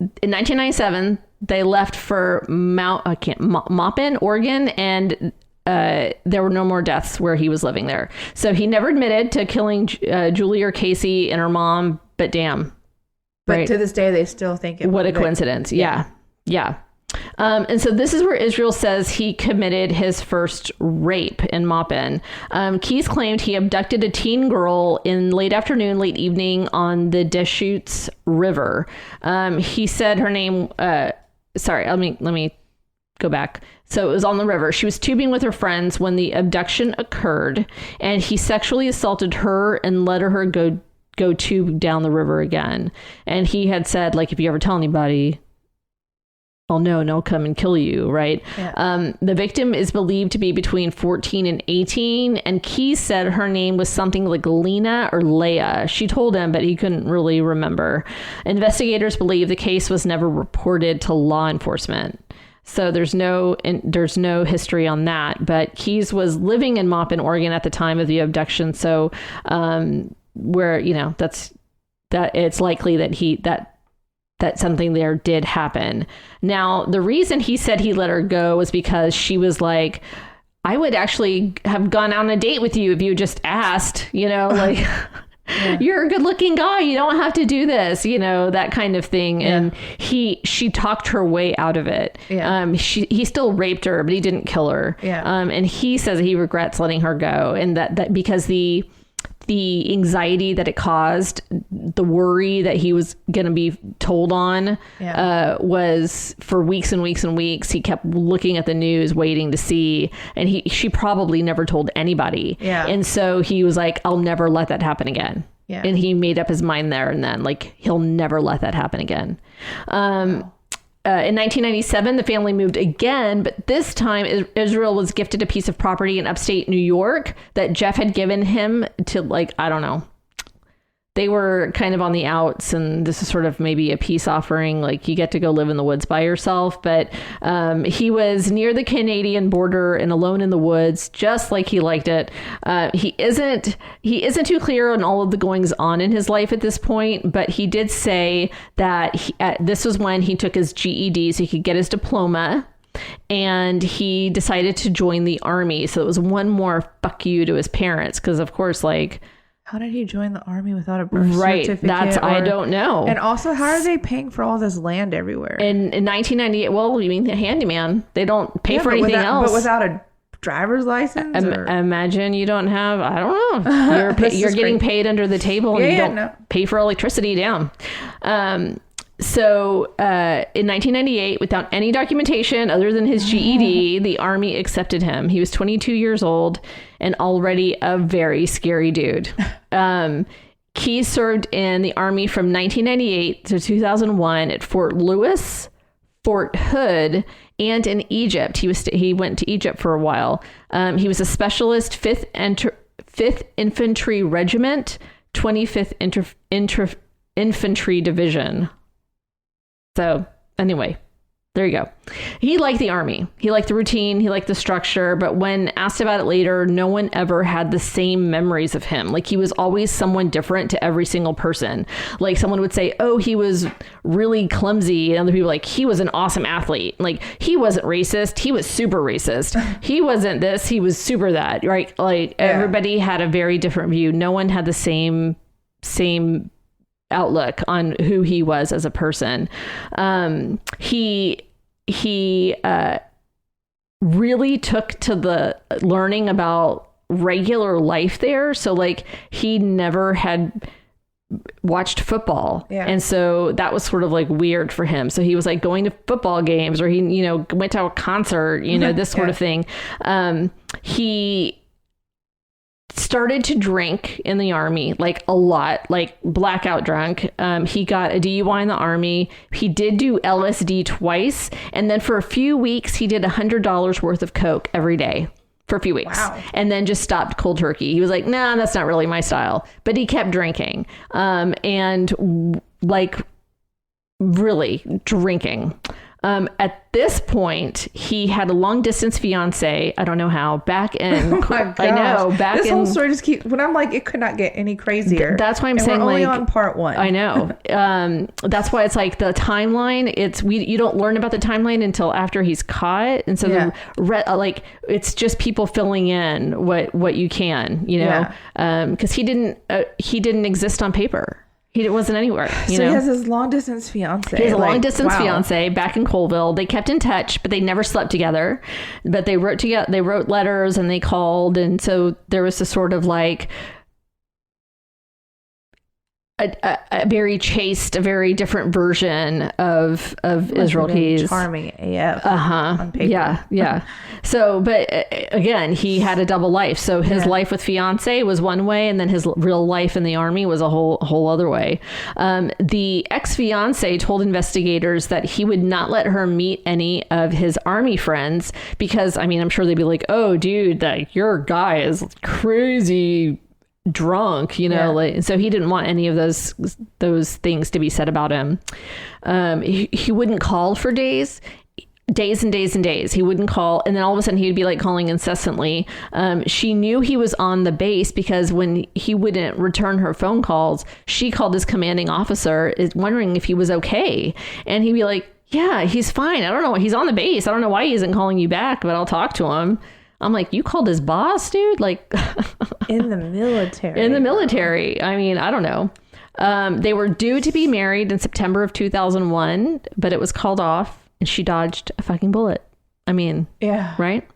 1997, they left for Maupin, Oregon, and there were no more deaths where he was living there. So he never admitted to killing Julie or Casey and her mom, but damn. But right? To this day, they still think it. What a coincidence. Yeah. And so this is where Israel says he committed his first rape in Maupin. Keys claimed he abducted a teen girl in late afternoon, late evening on the Deschutes River. He said her name, let me go back. So it was on the river. She was tubing with her friends when the abduction occurred, and he sexually assaulted her and let her go tube down the river again. And he had said, like, if you ever tell anybody, I'll know and I'll come and kill you, right? Yeah. The victim is believed to be between 14 and 18, and Keys said her name was something like Lena or Leah. She told him, but he couldn't really remember. Investigators believe the case was never reported to law enforcement. So there's no history on that, but Keys was living in Maupin, Oregon at the time of the abduction. So where, it's likely that something there did happen. Now, the reason he said he let her go was because she was like, I would actually have gone on a date with you if you just asked, like, yeah. You're a good looking guy. You don't have to do this, that kind of thing. Yeah. And she talked her way out of it. Yeah. He still raped her, but he didn't kill her. Yeah. And he says he regrets letting her go. And that because the the anxiety that it caused, the worry that he was going to be told on, was for weeks and weeks and weeks. He kept looking at the news, waiting to see, and she probably never told anybody. Yeah. And so he was like, I'll never let that happen again. Yeah. And he made up his mind there and then, like, he'll never let that happen again. In 1997, the family moved again, but this time Israel was gifted a piece of property in upstate New York that Jeff had given him to, like, I don't know. They were kind of on the outs, and this is sort of maybe a peace offering, like you get to go live in the woods by yourself. But he was near the Canadian border and alone in the woods, just like he liked it. He isn't too clear on all of the goings on in his life at this point, but he did say that this was when he took his GED so he could get his diploma. And he decided to join the army. So it was one more fuck you to his parents, because of course, like, how did he join the army without a birth certificate? I don't know. And also, how are they paying for all this land everywhere? In 1998, well, you mean the handyman? They don't pay for anything else. But without a driver's license? Imagine you don't have, I don't know. You're getting paid under the table and you don't pay for electricity down. So in 1998, without any documentation other than his GED, the army accepted him. He was 22 years old and already a very scary dude. He served in the army from 1998 to 2001 at Fort Lewis, Fort Hood, and in Egypt. He went to Egypt for a while. He was a specialist, 5th Infantry Regiment, 25th Infantry Division. So anyway, there you go. He liked the army. He liked the routine. He liked the structure. But when asked about it later, no one ever had the same memories of him. Like, he was always someone different to every single person. Like, someone would say, oh, he was really clumsy. And other people like, he was an awesome athlete. Like, he wasn't racist. He was super racist. He wasn't this. He was super that. Right? Like, everybody had a very different view. No one had the same outlook on who he was as a person. He really took to the learning about regular life there. So, like, he never had watched football. Yeah. And so that was sort of like weird for him. So he was like going to football games, or he, went to a concert, this sort of thing. He started to drink in the army, like a lot, like blackout drunk. He got a DUI in the army. He did do LSD twice. And then for a few weeks, he did $100 worth of coke every day for a few weeks. Wow. And then just stopped cold turkey. He was like, nah, that's not really my style. But he kept drinking. And like really drinking. At this point, he had a long distance fiance. I don't know how. Back in, oh my gosh. I know. This whole story just keeps. When I'm like, it could not get any crazier. That's why I'm saying, we're only like, on part one. I know. That's why it's like the timeline. You don't learn about the timeline until after he's caught, and so like it's just people filling in what you can, because he didn't exist on paper. He wasn't anywhere. He has his long distance fiance. He has a long distance fiance back in Colville. They kept in touch, but they never slept together. But they wrote together. They wrote letters and they called, and so there was this sort of like a very chaste, a very different version of Israel Keys. Charming AF. On paper. Yeah. So, but again, he had a double life. So his life with fiance was one way, and then his real life in the army was a whole other way. The ex-fiance told investigators that he would not let her meet any of his army friends because, I mean, I'm sure they'd be like, "Oh, dude, that your guy is crazy drunk," like, so he didn't want any of those things to be said about him. He wouldn't call for days and days. He wouldn't call, and then all of a sudden he'd be like calling incessantly. She knew he was on the base because when he wouldn't return her phone calls, she called his commanding officer, wondering if he was okay, and he'd be like, "Yeah, he's fine. I don't know. He's on the base. I don't know why he isn't calling you back, but I'll talk to him." I'm like, you called his boss, dude? Like, in the military. In the military. I mean, I don't know. They were due to be married in September of 2001, but it was called off and she dodged a fucking bullet. I mean, right?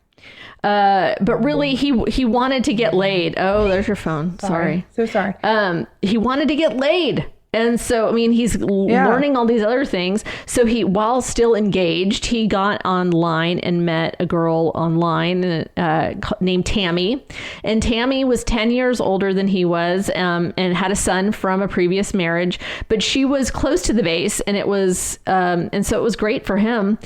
But really, he wanted to get laid. Oh, there's your phone. Sorry. So sorry. He wanted to get laid. And so, I mean, he's learning all these other things. So while still engaged, he got online and met a girl online named Tammy. And Tammy was 10 years older than he was, and had a son from a previous marriage. But she was close to the base, and and so it was great for him.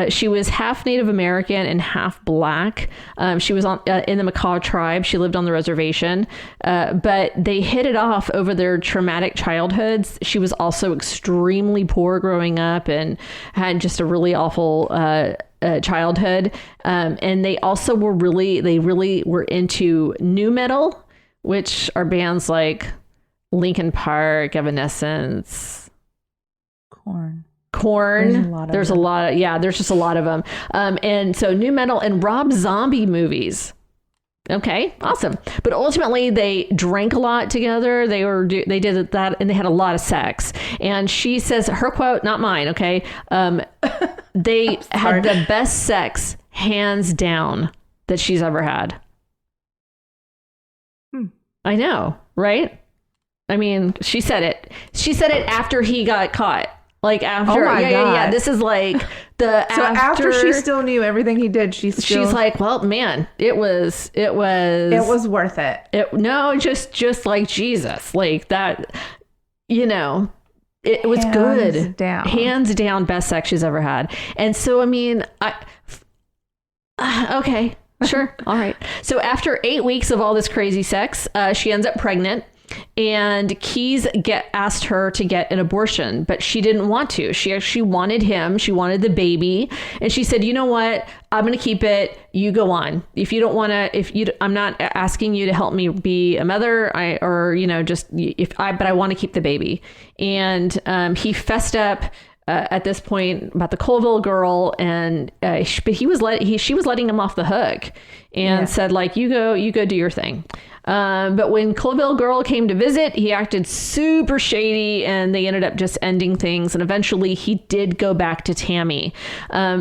She was half Native American and half Black. She was in the Macaw tribe. She lived on the reservation, but they hit it off over their traumatic childhood. She was also extremely poor growing up and had just a really awful childhood. And they also really were into nu metal, which are bands like Linkin Park, Evanescence, Korn. There's just a lot of them. And so nu metal and Rob Zombie movies. Okay, awesome. But ultimately, they drank a lot together. They did that, and they had a lot of sex. And she says, her quote, not mine. Okay, they had the best sex, hands down, that she's ever had. I know, right? I mean, she said it. She said it after he got caught. Like after, yeah. This is like after she still knew everything he did, she's like, well, man, it was worth it. No, just like Jesus, like that, it was good. Hands down, best sex she's ever had. And so, I mean, okay, sure, all right. So after 8 weeks of all this crazy sex, she ends up pregnant. And Keyes asked her to get an abortion, but she didn't want to. She actually wanted him. She wanted the baby. And she said, you know what? I'm going to keep it. You go on. If you don't want to, I'm not asking you to help me be a mother. But I want to keep the baby. And he fessed up at this point about the Colville girl, and she was letting him off the hook, and said, like, you go do your thing. But when Colville girl came to visit, he acted super shady, and they ended up just ending things. And eventually he did go back to Tammy.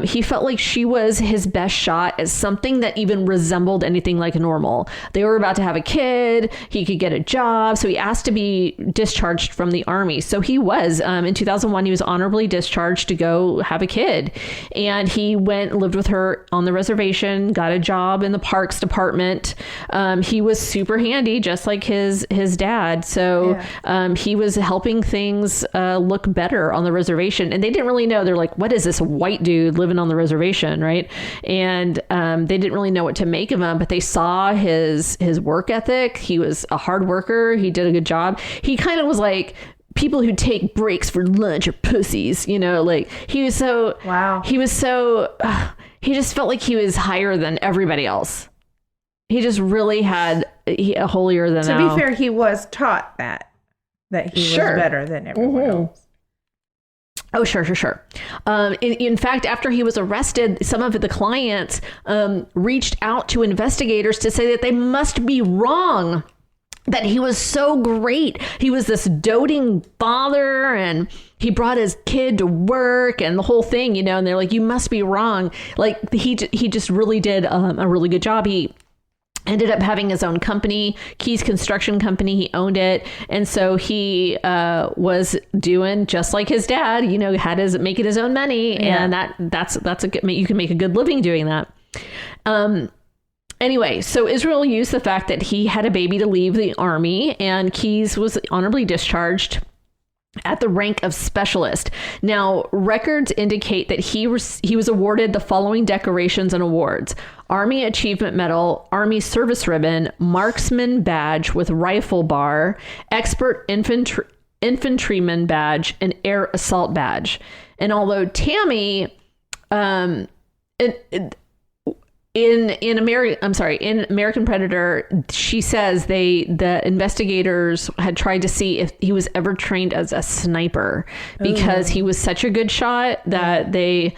He felt like she was his best shot at something that even resembled anything like normal. They were about to have a kid. He could get a job. So he asked to be discharged from the army. So he was, in 2001, he was honorably discharged to go have a kid. And he went and lived with her on the reservation, got a job in the parks department. He was super handy, just like his dad. So he was helping things look better on the reservation. And they didn't really know. They're like, what is this white dude living on the reservation, right? And they didn't really know what to make of him, but they saw his work ethic. He was a hard worker. He did a good job. He kind of was like, people who take breaks for lunch are pussies, like he was so, he just felt like he was higher than everybody else. He just really had a holier than thou. To be fair, he was taught that he was better than everyone else. Oh, sure. In fact, after he was arrested, some of the clients reached out to investigators to say that they must be wrong, that he was so great. He was this doting father, and he brought his kid to work and the whole thing, and they're like, you must be wrong. Like he just really did a really good job. He ended up having his own company, Keyes Construction Company. He owned it. And so he was doing just like his dad, making his own money. Yeah. And that's you can make a good living doing that. Anyway, so Israel used the fact that he had a baby to leave the army, and Keyes was honorably discharged at the rank of specialist. Now, records indicate that he was awarded the following decorations and awards: Army Achievement Medal, Army Service Ribbon, Marksman Badge with Rifle Bar, Expert Infantryman Badge, and Air Assault Badge. And although Tammy, in American Predator, she says the investigators had tried to see if he was ever trained as a sniper, because he was such a good shot that they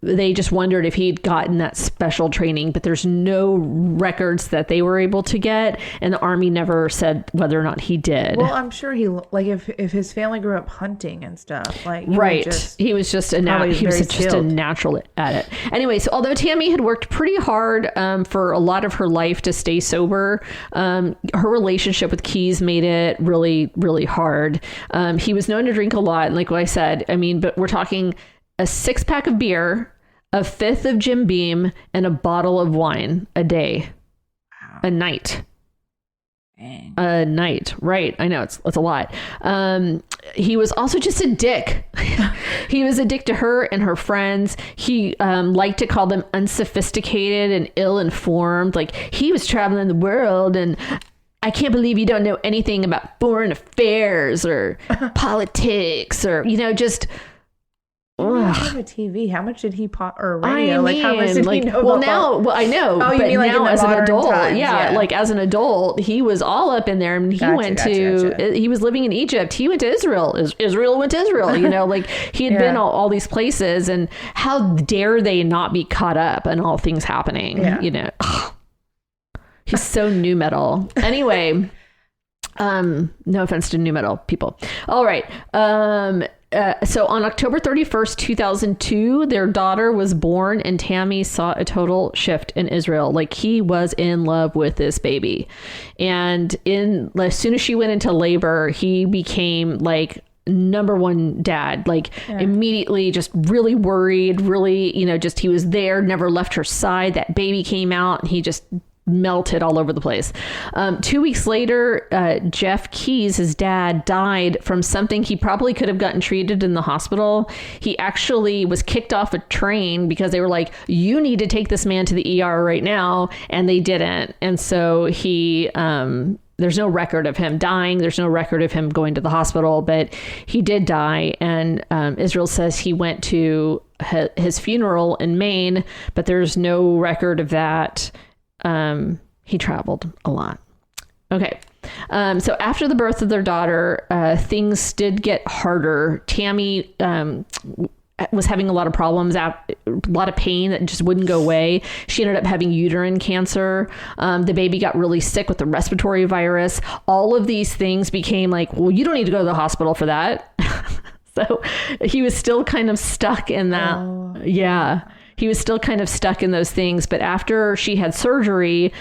They just wondered if he'd gotten that special training, but there's no records that they were able to get, and the Army never said whether or not he did. Well, I'm sure he, like, if his family grew up hunting and stuff, like, he was just a natural at it. Anyway, so although Tammy had worked pretty hard for a lot of her life to stay sober, her relationship with Keyes made it really, really hard. He was known to drink a lot, and like what I said, I mean, but we're talking a 6-pack of beer, a 5th of Jim Beam, and a bottle of wine a day. Wow. A night. Dang. A night. Right. I know it's a lot. He was also just a dick. He was a dick to her and her friends. He liked to call them unsophisticated and ill-informed. Like, he was traveling the world and I can't believe you don't know anything about foreign affairs or politics or, just... have a TV. How much did he or radio? How much did he know? Well, I know. Oh, you mean like now as an adult? Times, yeah, like as an adult, he was all up in there. I mean, he was living in Egypt. He went to Israel. Israel went to Israel. Like he had been all these places. And how dare they not be caught up on all things happening? Yeah. He's so nu metal. Anyway, no offense to nu metal people. All right. So on October 31st, 2002, their daughter was born and Tammy saw a total shift in Israel. Like, he was in love with this baby. And as soon as she went into labor, he became like number one dad, immediately just really worried, really, just he was there, never left her side. That baby came out and he just melted all over the place. 2 weeks later, Jeff Keyes, his dad, died from something he probably could have gotten treated in the hospital. He actually was kicked off a train because they were like, you need to take this man to the ER right now. And they didn't. And so there's no record of him dying. There's no record of him going to the hospital, but he did die. And Israel says he went to his funeral in Maine, but there's no record of that. He traveled a lot. Okay. So after the birth of their daughter, things did get harder. Tammy, was having a lot of problems, a lot of pain that just wouldn't go away. She ended up having uterine cancer. The baby got really sick with the respiratory virus. All of these things became like, well, you don't need to go to the hospital for that. So he was still kind of stuck in that. Oh. Yeah. He was still kind of stuck in those things. But after she had surgery,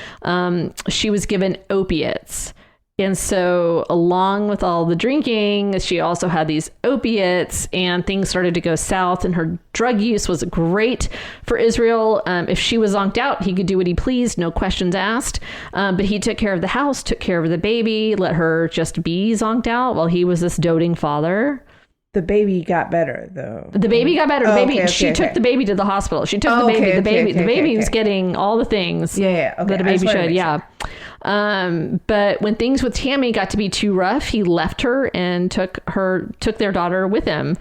she was given opiates. And so along with all the drinking, she also had these opiates and things started to go south, and her drug use was great for Israel. If she was zonked out, he could do what he pleased, no questions asked. But he took care of the house, took care of the baby, let her just be zonked out while he was this doting father. The baby got better, though. The baby got better. She took the baby to the hospital. She took the baby. The baby was getting all the things that a baby should. Yeah. But when things with Tammy got to be too rough, he left her and took their daughter with him.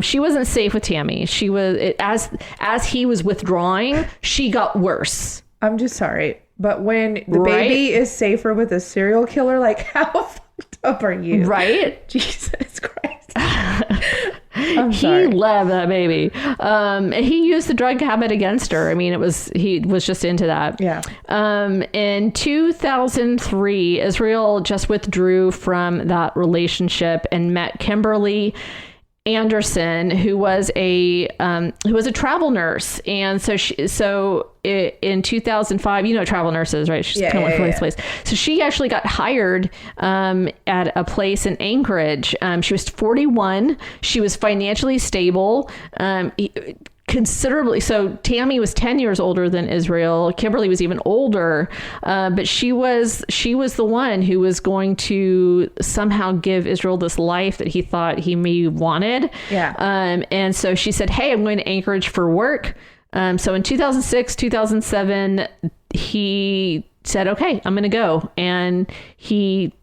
She wasn't safe with Tammy. She was as he was withdrawing, she got worse. I'm just sorry, but when the baby is safer with a serial killer, like, how fucked up are you? Right? Jesus Christ. He loved that baby. He used the drug habit against her. I mean, he was just into that. Yeah. In 2003, Israel just withdrew from that relationship and met Kimberly Anderson, who was a travel nurse. And so in 2005, travel nurses, right? She's kind of went from place to place. So she actually got hired at a place in Anchorage. She was 41. She was financially stable. Considerably. So Tammy was 10 years older than Israel. Kimberly was even older. But she was the one who was going to somehow give Israel this life that he thought he maybe wanted. Yeah. And so she said, hey, I'm going to Anchorage for work. So in 2006, 2007, he said, okay, I'm going to go. And he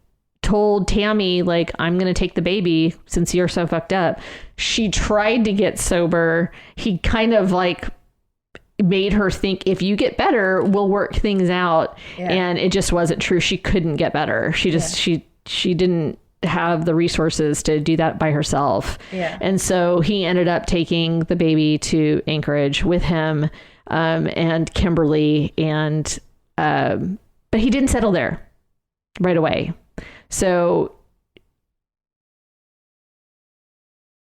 told Tammy, like, I'm going to take the baby since you're so fucked up. She tried to get sober. He kind of like made her think, if you get better, we'll work things out. Yeah. And it just wasn't true. She couldn't get better. She just, she didn't have the resources to do that by herself. Yeah. And so he ended up taking the baby to Anchorage with him, and Kimberly, and but he didn't settle there right away. So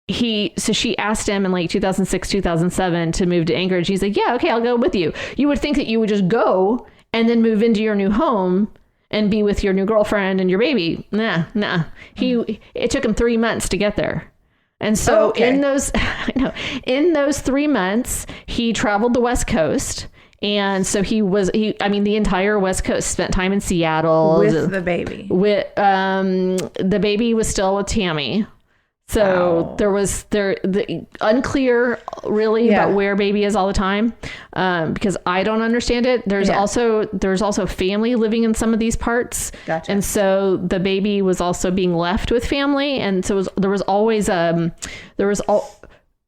she asked him in like 2006, 2007 to move to Anchorage. He's like, yeah, okay, I'll go with you. You would think that you would just go and then move into your new home and be with your new girlfriend and your baby. Nah. It took him 3 months to get there. And so in those 3 months, he traveled the West Coast. And so the entire West Coast, spent time in Seattle with the baby. The baby was still with Tammy. So there was the unclear really about where baby is all the time, because I don't understand it. There's also family living in some of these parts. Gotcha. And so the baby was also being left with family. And so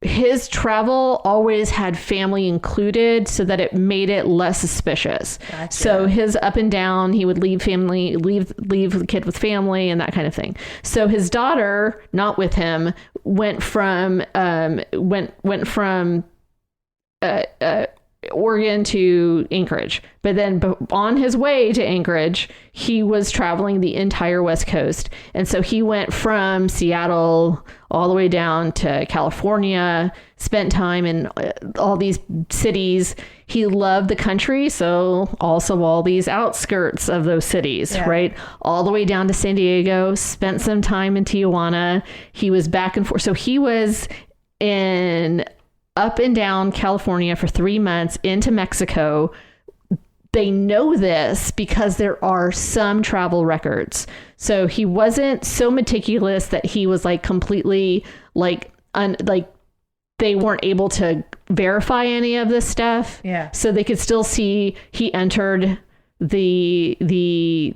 his travel always had family included, so that it made it less suspicious. Gotcha. So his up and down, he would leave the kid with family and that kind of thing. So his daughter, not with him, went from Oregon to Anchorage. But then on his way to Anchorage, he was traveling the entire West Coast. And so he went from Seattle all the way down to California, spent time in all these cities. He loved the country, so also all these outskirts of those cities, right? All the way down to San Diego, spent some time in Tijuana. He was back and forth. So he was up and down California for 3 months, into Mexico. They know this because there are some travel records. So he wasn't so meticulous that he was like completely they weren't able to verify any of this stuff. Yeah. So they could still see he entered the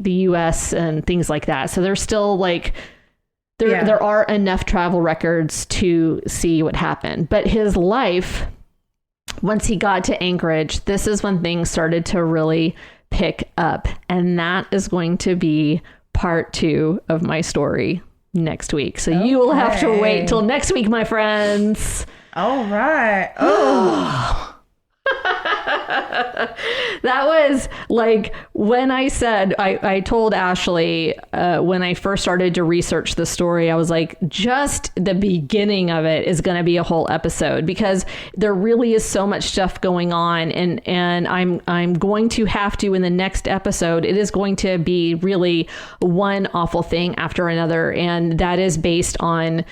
US and things like that. So there's still like there are enough travel records to see what happened. But his life, once he got to Anchorage, this is when things started to really pick up. And that is going to be part 2 of my story next week. So you will have to wait till next week, my friends. All right. Oh. That was like when I said, I told Ashley when I first started to research the story, I was like, just the beginning of it is going to be a whole episode, because there really is so much stuff going on. And I'm going to have to, in the next episode, it is going to be really one awful thing after another. And that is based on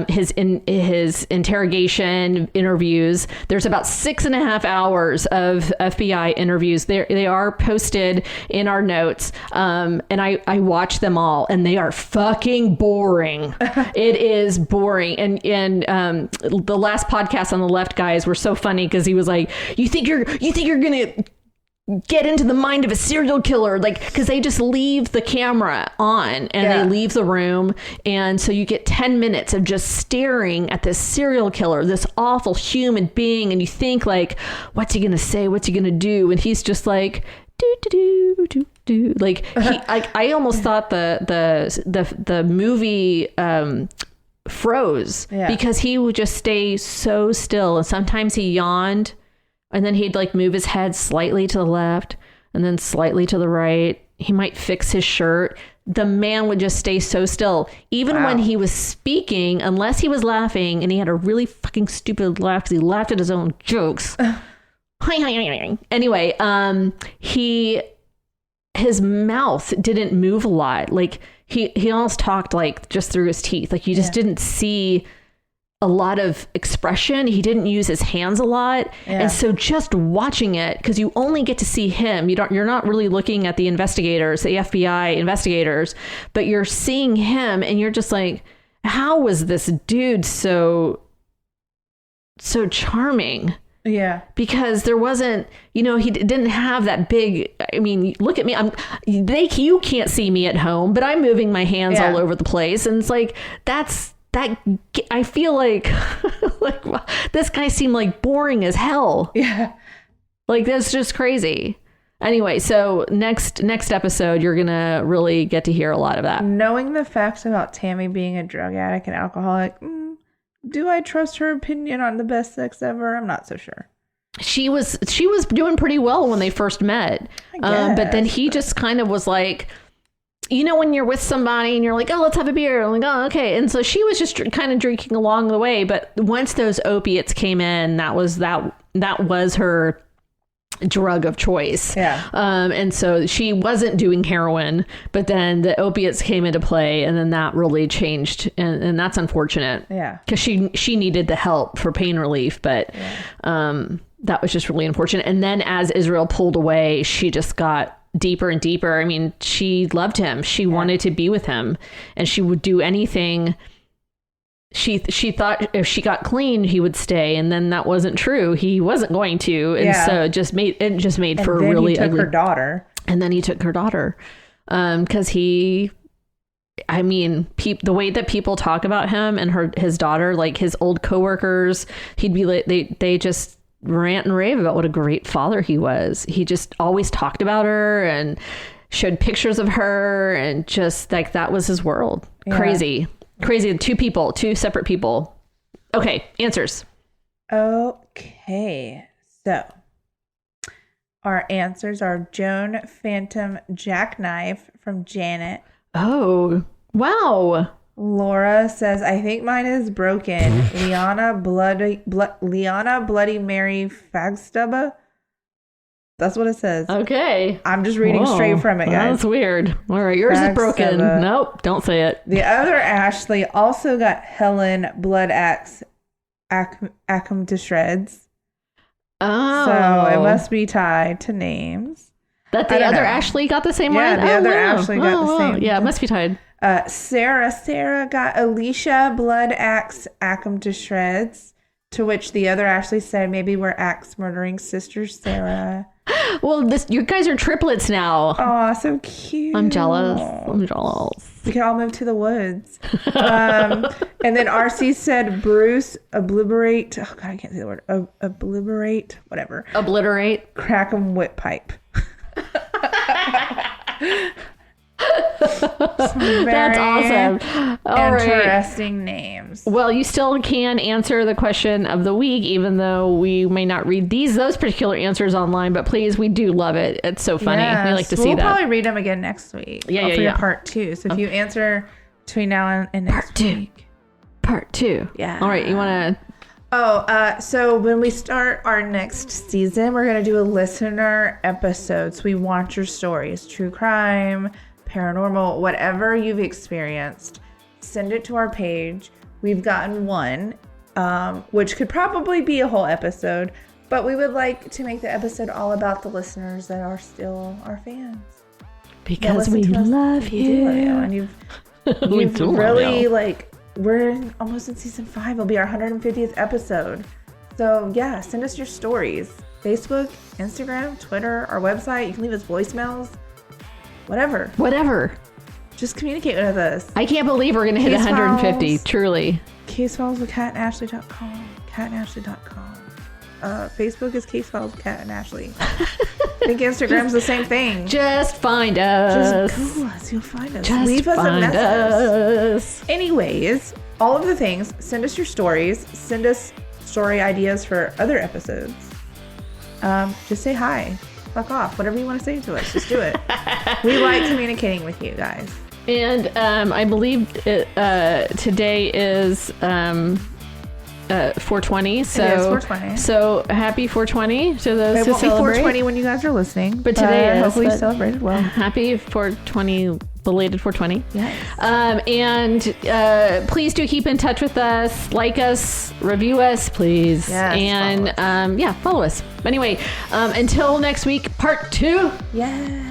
his interrogation interviews. There's about 6.5 hours of FBI interviews. They are posted in our notes. And I watch them all, and they are fucking boring. It is boring. And the last podcast on the left guys were so funny, because he was like, you think you're gonna get into the mind of a serial killer, like, because they just leave the camera on and they leave the room, and so you get 10 minutes of just staring at this serial killer, this awful human being, and you think like, what's he gonna say, what's he gonna do, and he's just like do like he I almost thought the movie froze, because he would just stay so still, and sometimes he yawned, and then he'd like move his head slightly to the left and then slightly to the right. He might fix his shirt. The man would just stay so still. Even when he was speaking, unless he was laughing, and he had a really fucking stupid laugh because he laughed at his own jokes. Anyway, his mouth didn't move a lot. Like he almost talked like just through his teeth. Like you just didn't see a lot of expression. He didn't use his hands a lot. And so just watching it, because you only get to see him, you're not really looking at the investigators, the FBI investigators, but you're seeing him, and you're just like, how was this dude so charming? Yeah. Because there wasn't, he didn't have that big, I mean, look at me. You can't see me at home, but I'm moving my hands all over the place. And it's like, I feel like, this guy seemed like boring as hell. Yeah. Like, that's just crazy. Anyway, so next episode, you're going to really get to hear a lot of that. Knowing the facts about Tammy being a drug addict and alcoholic, do I trust her opinion on the best sex ever? I'm not so sure. She was doing pretty well when they first met. But then he just kind of was like, you know, when you're with somebody and you're like, oh, let's have a beer. I'm like, oh, okay. And so she was just kind of drinking along the way. But once those opiates came in, that was her drug of choice. Yeah. And so she wasn't doing heroin, but then the opiates came into play, and then that really changed, and that's unfortunate. Yeah. Because she needed the help for pain relief, but that was just really unfortunate. And then as Israel pulled away, she just got deeper and deeper. I mean, she loved him. She wanted to be with him, and she would do anything. She thought if she got clean, he would stay, and then that wasn't true. He wasn't going to, and so it just made for a really ugly. And then he took her daughter. And then he took her daughter, because the way that people talk about him and his daughter, like his old coworkers, he'd be like, they just rant and rave about what a great father he was. He just always talked about her and showed pictures of her, and just like that was his world. Yeah. Crazy. Two separate people. Okay, answers. Okay, so our answers are Joan Phantom Jackknife from Janet. Oh, wow. Laura says, I think mine is broken. Liana Bloody Mary Fagstubba. That's what it says. Okay. I'm just reading straight from it, guys. That's weird. All right, yours is broken. Nope, don't say it. The other Ashley also got Helen Blood Axe Ackham to shreds. Oh. So it must be tied to names. That the other Ashley got the same one? Yeah, the other Ashley got the same. Yeah, it must be tied. Sarah got Alicia Blood Axe Ackham to shreds, to which the other Ashley said, maybe we're axe murdering sister Sarah. Well, you guys are triplets now. Oh, so cute. I'm jealous. We can all move to the woods. And then RC said Bruce obliterate. Oh God, I can't say the word. Obliterate, whatever. Obliterate. Crackham whip pipe. That's awesome. Interesting names. Well, you still can answer the question of the week, even though we may not read those particular answers online. But please, we do love it. It's so funny. Yes. We like to see that. We'll probably read them again next week. Yeah. Part 2. So if you answer between now and next week. Part 2. Yeah. All right. You want to? So when we start our next season, we're going to do a listener episode. So we want your stories, true crime, paranormal, whatever you've experienced. Send it to our page. We've gotten one, which could probably be a whole episode, but we would like to make the episode all about the listeners that are still our fans. Because we love you. And you've really we're almost in season 5. It'll be our 150th episode. So yeah, send us your stories. Facebook, Instagram, Twitter, our website. You can leave us voicemails. Whatever. Just communicate with us. I can't believe we're going to hit 150. Truly. Casefiles with catandashley.com. Catandashley.com. Facebook is Casefiles with Cat and Ashley. I think Instagram's the same thing. Just find us. Just Google us. You'll find us. Just leave us a message. Us. Anyways, all of the things. Send us your stories. Send us story ideas for other episodes. Just say hi. Fuck off. Whatever you want to say to us, just do it. We like communicating with you guys. And I believe today is 420. So it is 420. So happy 420 to those it who won't celebrate. Be 420 when you guys are listening, but today is. Hopefully you celebrated well. Happy 420, belated 420. Yes. And please do keep in touch with us. Like us, review us, please. Yes, and follow us. Anyway, until next week, part 2. Yeah.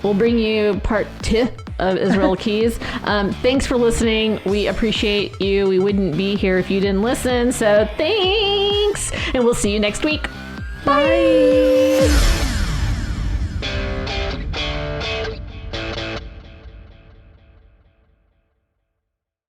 We'll bring you part 2 of Israel Keys. Thanks for listening. We appreciate you. We wouldn't be here if you didn't listen. So thanks. And we'll see you next week. Bye.